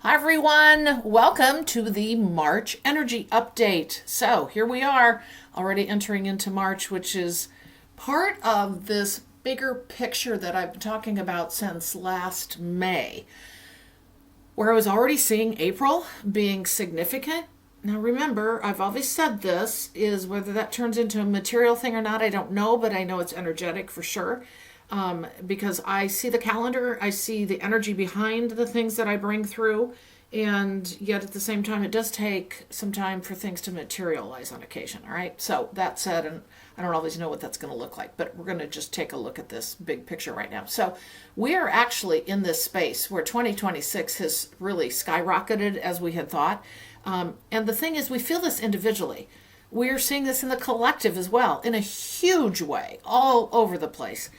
Hi everyone, welcome to the March energy update. So here we are already entering into March, which is part of this bigger picture that I've been talking about since last May, where I was already seeing April being significant. Now remember, I've always said this, is whether that turns into a material thing or not, I don't know, but I know it's energetic for sure. Because I see the calendar, I see the energy behind the things that I bring through, and yet at the same time, it does take some time for things to materialize on occasion. All right. So that said, and I don't always know what that's going to look like, but we're going to just take a look at this big picture right now. So we are actually in this space where 2026 has really skyrocketed as we had thought. And the thing is, we feel this individually. We are seeing this in the collective as well, in a huge way, all over the place.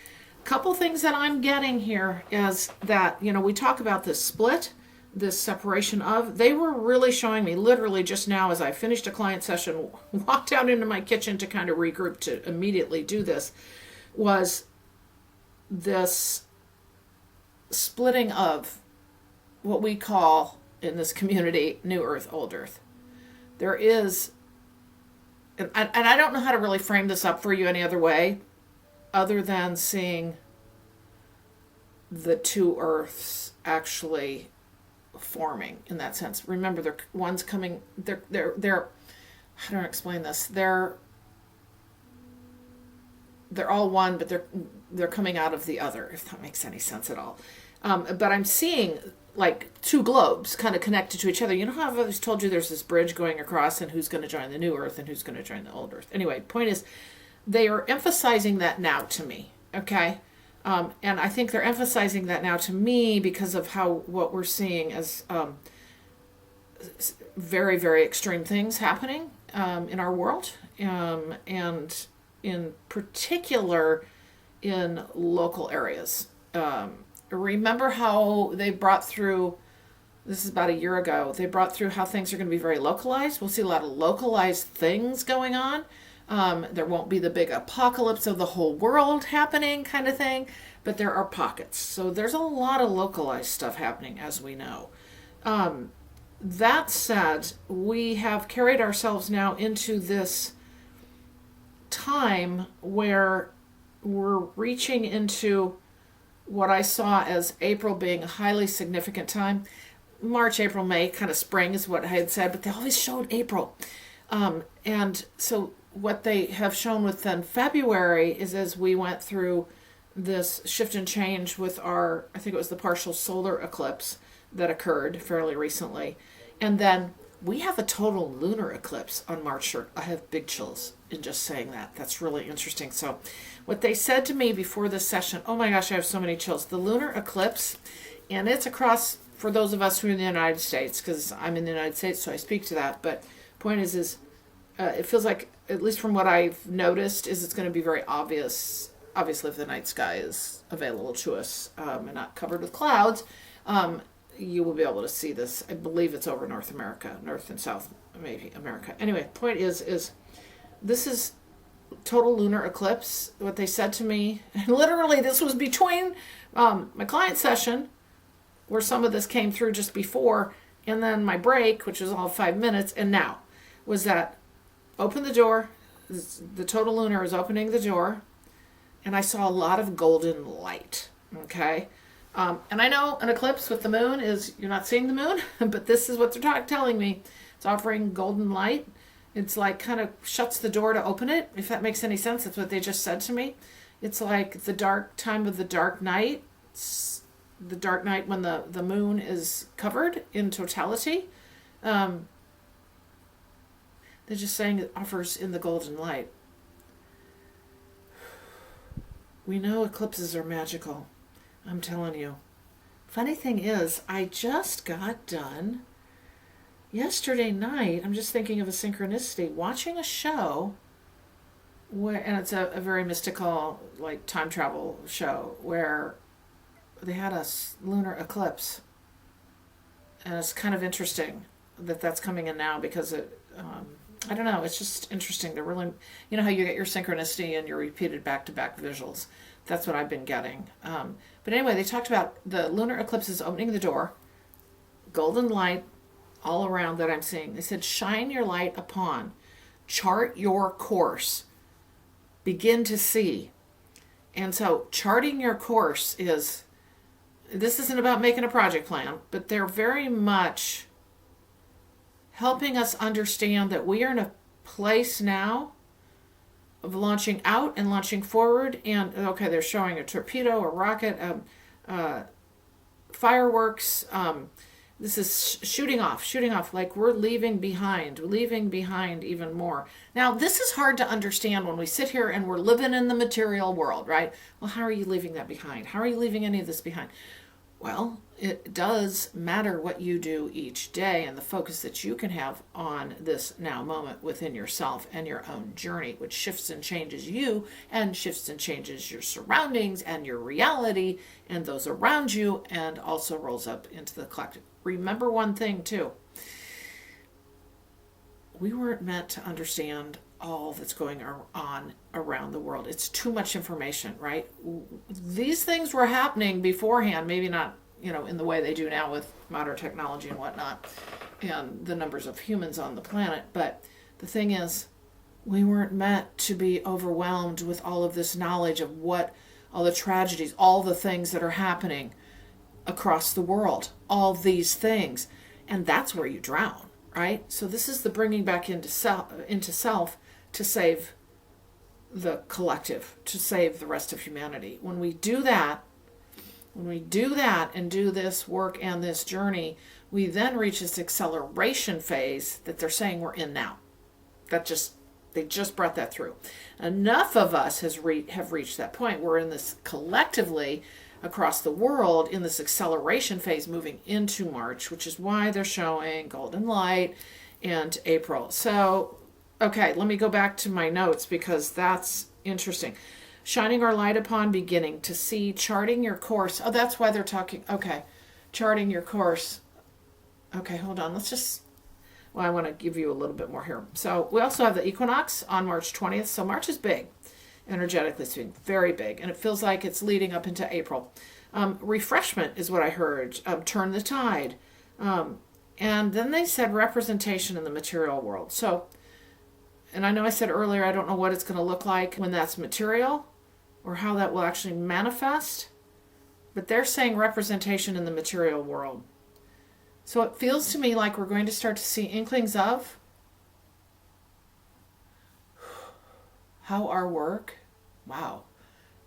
Couple things that I'm getting here is that, we talk about this split, this separation of, they were really showing me literally just now as I finished a client session, walked out into my kitchen to kind of regroup to immediately do this, was this splitting of what we call in this community New Earth, Old Earth. There is, and I don't know how to really frame this up for you any other way, other than seeing the two earths actually forming in that sense. Remember, one's coming. They're. How do I explain this? They're all one, but they're coming out of the other. If that makes any sense at all. But I'm seeing like two globes kind of connected to each other. You know how I've always told you there's this bridge going across, and who's going to join the new earth and who's going to join the old earth. Anyway, point is, they are emphasizing that now to me, okay? And I think they're emphasizing that now to me because of what we're seeing as very, very extreme things happening in our world, and in particular in local areas. Remember how they brought through, this is about a year ago, they brought through how things are going to be very localized. We'll see a lot of localized things going on. There won't be the big apocalypse of the whole world happening kind of thing, but there are pockets. So there's a lot of localized stuff happening, as we know. That said, we have carried ourselves now into this time where we're reaching into what I saw as April being a highly significant time. March, April, May, kind of spring is what I had said, but they always showed April. And so what they have shown with then February is as we went through this shift and change with I think it was the partial solar eclipse that occurred fairly recently. And then we have a total lunar eclipse on March 3rd. I have big chills in just saying that. That's really interesting. So what they said to me before this session, oh my gosh, I have so many chills. The lunar eclipse, and it's across, for those of us who are in the United States, because I'm in the United States, so I speak to that. But point is it feels like, at least from what I've noticed, is it's going to be very obvious, obviously if the night sky is available to us and not covered with clouds, you will be able to see this. I believe it's over North America, North and South, maybe America. Anyway, point is this is total lunar eclipse, what they said to me. And literally this was between my client session, where some of this came through just before, and then my break, which was all 5 minutes, and now, was that open the door, the total lunar is opening the door, and I saw a lot of golden light, okay? And I know an eclipse with the moon is, you're not seeing the moon, but this is what they're telling me. It's offering golden light. It's like kind of shuts the door to open it, if that makes any sense. That's what they just said to me. It's like the dark time of the dark night. It's the dark night when the moon is covered in totality. They're just saying it offers in the golden light. We know eclipses are magical. I'm telling you. Funny thing is, I just got done yesterday night. I'm just thinking of a synchronicity, watching a show where, and it's a very mystical, like time travel show, where they had a lunar eclipse. And it's kind of interesting that that's coming in now because I don't know, it's just interesting. They're really, you know how you get your synchronicity and your repeated back-to-back visuals. That's what I've been getting. But anyway, they talked about the lunar eclipse is opening the door, golden light all around that I'm seeing. They said, shine your light upon, chart your course, begin to see. And so charting your course is, this isn't about making a project plan, but they're very much helping us understand that we are in a place now of launching out and launching forward. And okay, they're showing a torpedo, a rocket, fireworks. This is shooting off, like we're leaving behind even more. Now, this is hard to understand when we sit here and we're living in the material world, right? Well, how are you leaving that behind? How are you leaving any of this behind? Well, it does matter what you do each day and the focus that you can have on this now moment within yourself and your own journey, which shifts and changes you and shifts and changes your surroundings and your reality and those around you, and also rolls up into the collective. Remember one thing too. We weren't meant to understand all that's going on around the world. It's too much information, right? These things were happening beforehand, maybe not, in the way they do now with modern technology and whatnot, and the numbers of humans on the planet. But the thing is, we weren't meant to be overwhelmed with all of this knowledge of what, all the tragedies, all the things that are happening across the world, all these things. And that's where you drown, right? So this is the bringing back into self to save the collective, to save the rest of humanity. When we do that and do this work and this journey, we then reach this acceleration phase that they're saying we're in now. They just brought that through. Enough of us have reached that point. We're in this collectively across the world in this acceleration phase moving into March, which is why they're showing golden light and April. So, okay, let me go back to my notes because that's interesting. Shining our light upon, beginning to see, charting your course. Oh, that's why they're talking. Okay, charting your course. Okay, hold on. I want to give you a little bit more here. So we also have the Equinox on March 20th. So March is big, energetically speaking, very big. And it feels like it's leading up into April. Refreshment is what I heard. Turn the tide. And then they said representation in the material world. So, and I know I said earlier, I don't know what it's going to look like when that's material or how that will actually manifest. But they're saying representation in the material world. So it feels to me like we're going to start to see inklings of how our work,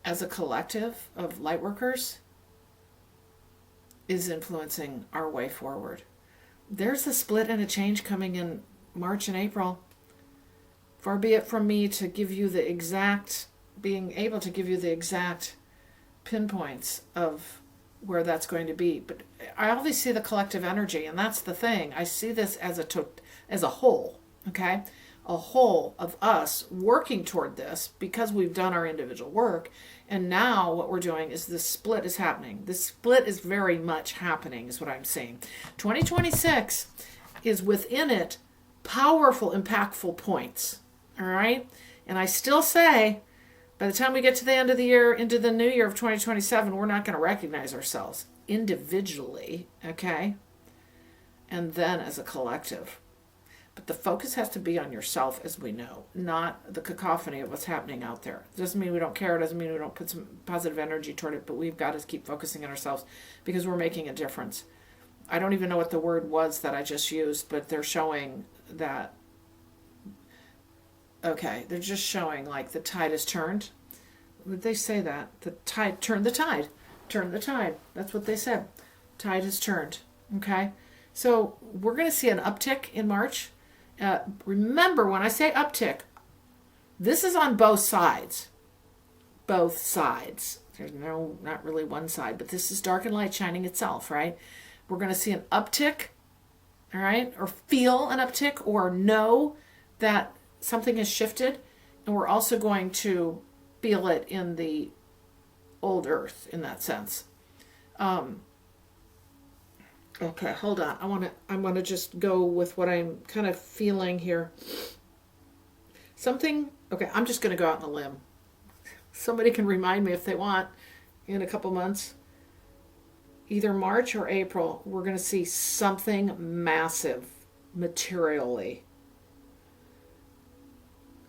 as a collective of lightworkers, is influencing our way forward. There's a split and a change coming in March and April. Far be it from me to give you being able to give you the exact pinpoints of where that's going to be. But I always see the collective energy, and that's the thing. I see this as a whole, okay? A whole of us working toward this because we've done our individual work. And now what we're doing is this split is happening. This split is very much happening is what I'm saying. 2026 is within it powerful, impactful points, all right? And I still say, by the time we get to the end of the year, into the new year of 2027, we're not going to recognize ourselves individually, okay? And then as a collective. But the focus has to be on yourself, as we know, not the cacophony of what's happening out there. It doesn't mean we don't care. It doesn't mean we don't put some positive energy toward it, but we've got to keep focusing on ourselves because we're making a difference. I don't even know what the word was that I just used, but they're showing that, okay, they're just showing like the tide has turned. Would they say that? The tide, turn the tide. Turn the tide. That's what they said. Tide has turned, okay? So we're going to see an uptick in March. Remember, when I say uptick, this is on both sides. Both sides. There's not really one side, but this is dark and light shining itself, right? We're going to see an uptick, all right? Or feel an uptick or know that something has shifted. And we're also going to feel it in the old earth in that sense. Okay, hold on. I want to just go with what I'm kind of feeling here. Okay, I'm just going to go out on a limb. Somebody can remind me if they want in a couple months. either March or April, we're going to see something massive materially,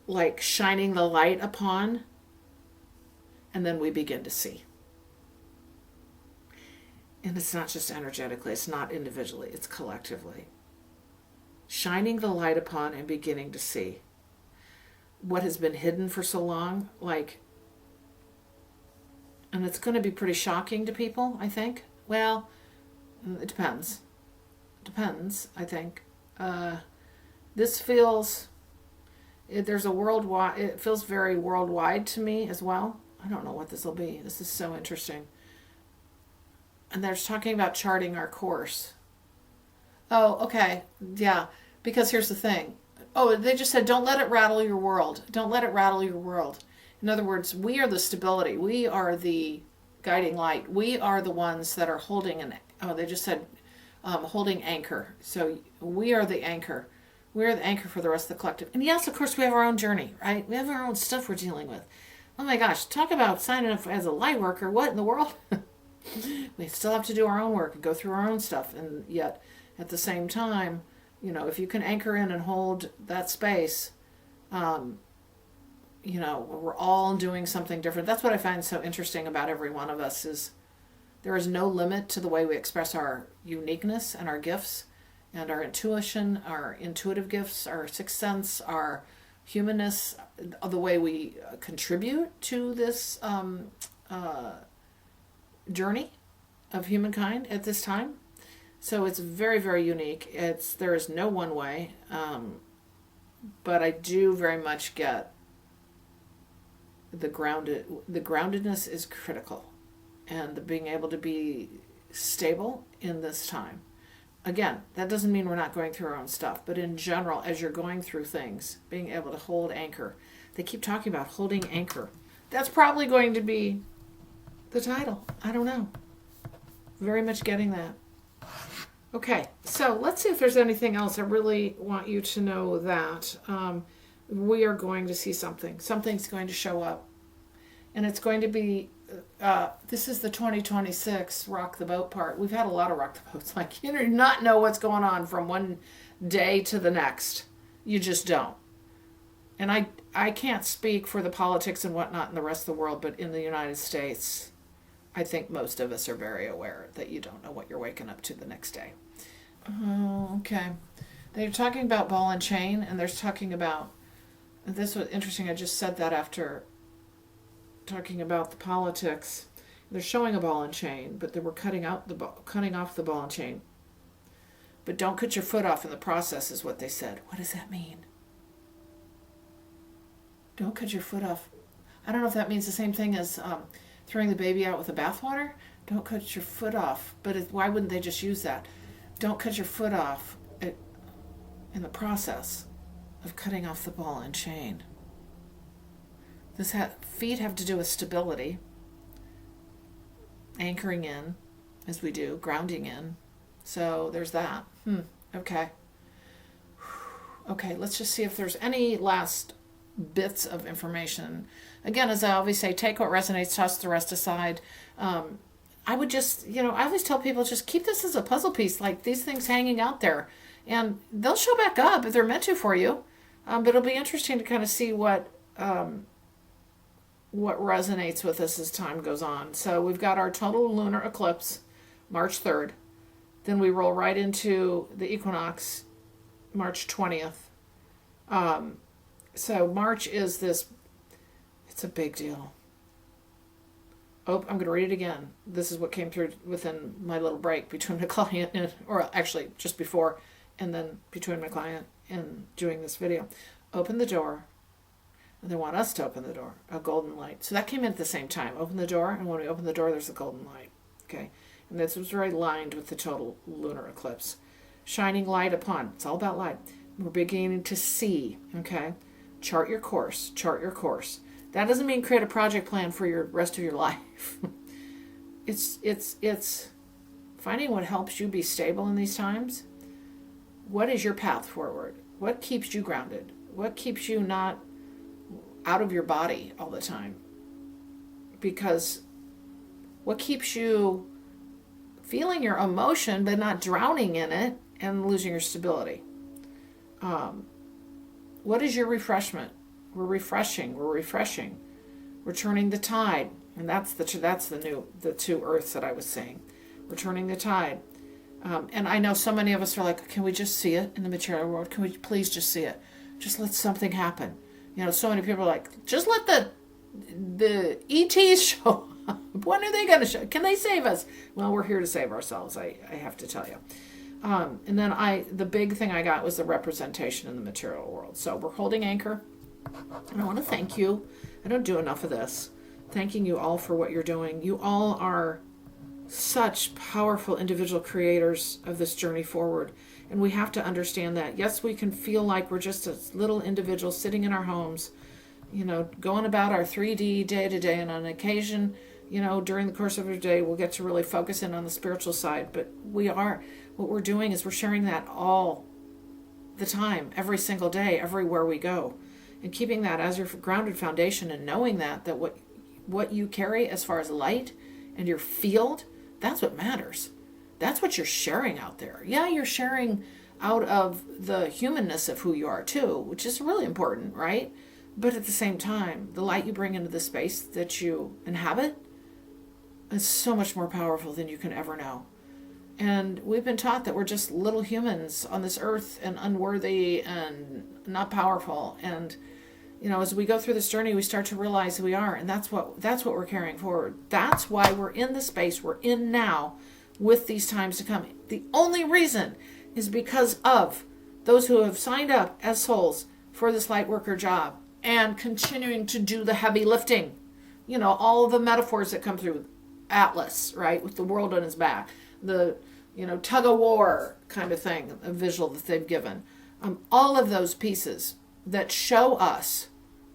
like shining the light upon, and then we begin to see. And it's not just energetically, it's not individually, it's collectively. Shining the light upon and beginning to see what has been hidden for so long, and it's going to be pretty shocking to people, I think. Well, it depends. Depends, I think. This feels, there's a worldwide, it feels very worldwide to me as well. I don't know what this will be. This is so interesting. And they're talking about charting our course. Oh, okay. Yeah. Because here's the thing. Oh, they just said, don't let it rattle your world. Don't let it rattle your world. In other words, we are the stability. We are the guiding light. We are the ones that are holding they just said holding anchor. So we are the anchor. We're the anchor for the rest of the collective. And yes, of course, we have our own journey, right? We have our own stuff we're dealing with. Oh my gosh, talk about signing up as a light worker. What in the world? We still have to do our own work and go through our own stuff. And yet, at the same time, if you can anchor in and hold that space, we're all doing something different. That's what I find so interesting about every one of us is there is no limit to the way we express our uniqueness and our gifts and our intuition, our intuitive gifts, our sixth sense, our humanness, the way we contribute to this journey of humankind at this time. So it's very, very unique. There is no one way, but I do very much get the groundedness is critical, and the being able to be stable in this time. Again, that doesn't mean we're not going through our own stuff, but in general, as you're going through things, being able to hold anchor. They keep talking about holding anchor. That's probably going to be the title. I don't know. Very much getting that. Okay, so let's see if there's anything else. I really want you to know that we are going to see something. Something's going to show up. And it's going to be, this is the 2026 Rock the Boat part. We've had a lot of Rock the Boats. You do not know what's going on from one day to the next. You just don't. And I can't speak for the politics and whatnot in the rest of the world, but in the United States, I think most of us are very aware that you don't know what you're waking up to the next day. Oh, okay. They're talking about ball and chain, and they're talking about, this was interesting, I just said that after talking about the politics. They're showing a ball and chain, but they were cutting off the ball and chain. But don't cut your foot off in the process is what they said. What does that mean? Don't cut your foot off. I don't know if that means the same thing as throwing the baby out with the bathwater. Don't cut your foot off. But why wouldn't they just use that? Don't cut your foot off in the process of cutting off the ball and chain. Feet have to do with stability, anchoring in, as we do, grounding in. So there's that. Okay. Okay, let's just see if there's any last bits of information. Again, as I always say, take what resonates, toss the rest aside. I would just, I always tell people just keep this as a puzzle piece, like these things hanging out there. And they'll show back up if they're meant to for you. But it'll be interesting to kind of see what resonates with us as time goes on. So we've got our total lunar eclipse, March 3rd. Then we roll right into the equinox, March 20th. So March is this, it's a big deal. Oh, I'm going to read it again. This is what came through within my little break between my client or actually just before and then between my client and doing this video. Open the door. And they want us to open the door, a golden light. So that came in at the same time. Open the door, and when we open the door, there's a golden light. Okay? And this was very aligned with the total lunar eclipse. Shining light upon. It's all about light. We're beginning to see. Okay? Chart your course. Chart your course. That doesn't mean create a project plan for your rest of your life. It's finding what helps you be stable in these times. What is your path forward? What keeps you grounded? What keeps you not out of your body all the time? Because what keeps you feeling your emotion, but not drowning in it and losing your stability. What is your refreshment? We're refreshing. We're turning the tide. And that's the two earths that I was saying. We're turning the tide. And I know so many of us are like, can we just see it in the material world? Can we please just see it? Just let something happen. So many people are like, just let the ETs show up. When are they going to show? Can they save us? Well, we're here to save ourselves, I have to tell you. And then the big thing I got was the representation in the material world. So we're holding anchor. And I want to thank you. I don't do enough of this. Thanking you all for what you're doing. You all are such powerful individual creators of this journey forward. And we have to understand that. Yes, we can feel like we're just a little individual sitting in our homes, going about our 3D day to day. And on occasion, during the course of our day, we'll get to really focus in on the spiritual side. But what we're doing is we're sharing that all the time, every single day, everywhere we go. And keeping that as your grounded foundation and knowing that what you carry as far as light and your field, that's what matters. That's what you're sharing out there. Yeah, you're sharing out of the humanness of who you are too, which is really important, right? But at the same time, the light you bring into the space that you inhabit is so much more powerful than you can ever know. And we've been taught that we're just little humans on this earth and unworthy and not powerful. And as we go through this journey, we start to realize we are, and that's what we're carrying forward. That's why we're in the space we're in now with these times to come. The only reason is because of those who have signed up as souls for this light worker job and continuing to do the heavy lifting. All the metaphors that come through Atlas, right, with the world on his back, the tug of war kind of thing, a visual that they've given. All of those pieces that show us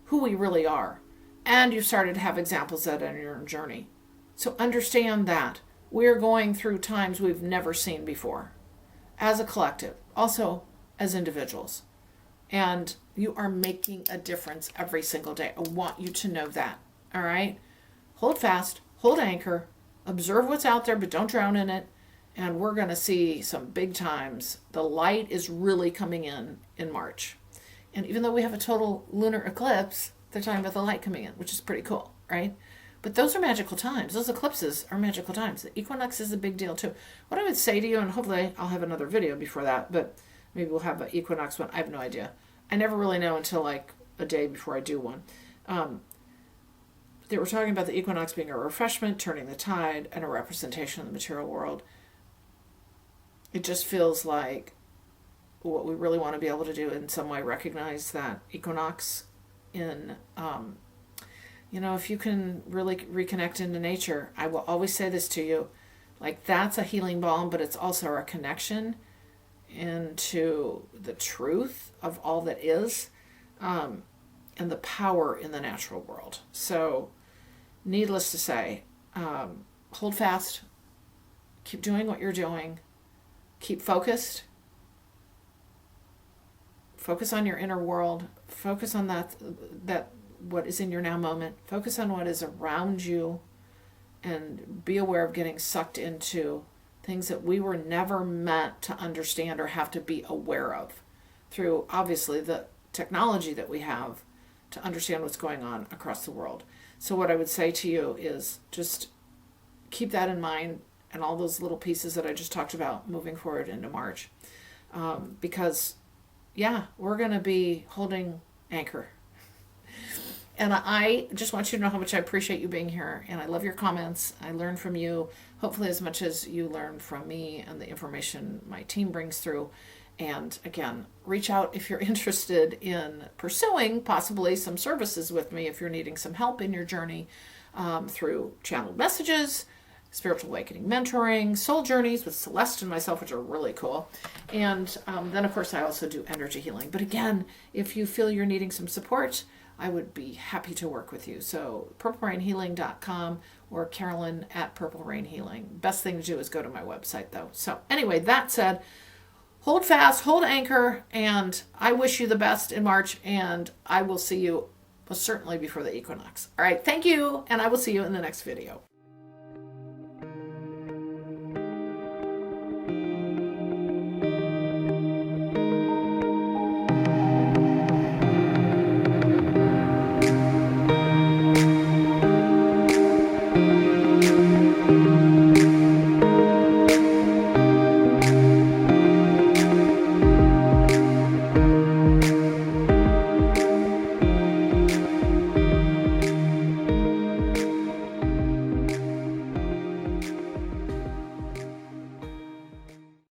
who we really are. And you've started to have examples of that in your journey. So understand that we're going through times we've never seen before as a collective, also as individuals. And you are making a difference every single day. I want you to know that. All right? Hold fast, hold anchor, observe what's out there, but don't drown in it. And we're going to see some big times. The light is really coming in March. And even though we have a total lunar eclipse, they're talking about the light coming in, which is pretty cool, right? But those are magical times. Those eclipses are magical times. The equinox is a big deal too. What I would say to you, and hopefully I'll have another video before that, but maybe we'll have an equinox one. I have no idea. I never really know until like a day before I do one. They were talking about the equinox being a refreshment, turning the tide, and a representation of the material world. It just feels like what we really want to be able to do in some way, recognize that equinox in, if you can really reconnect into nature. I will always say this to you, like that's a healing balm, but it's also a connection into the truth of all that is, and the power in the natural world. So needless to say, hold fast, keep doing what you're doing, keep focused. Focus on your inner world. Focus on that what is in your now moment. Focus on what is around you and be aware of getting sucked into things that we were never meant to understand or have to be aware of through, obviously, the technology that we have to understand what's going on across the world. So what I would say to you is just keep that in mind and all those little pieces that I just talked about moving forward into March. Because we're going to be holding anchor. And I just want you to know how much I appreciate you being here. And I love your comments. I learn from you, hopefully as much as you learn from me and the information my team brings through. And again, reach out if you're interested in pursuing possibly some services with me, if you're needing some help in your journey through channeled messages, spiritual awakening mentoring, soul journeys with Celeste and myself, which are really cool. And then, of course, I also do energy healing. But again, if you feel you're needing some support, I would be happy to work with you. So purplerainhealing.com or Carolyn at Purple Rain Healing. Best thing to do is go to my website, though. So anyway, that said, hold fast, hold anchor, and I wish you the best in March, and I will see you certainly before the equinox. All right, thank you, and I will see you in the next video.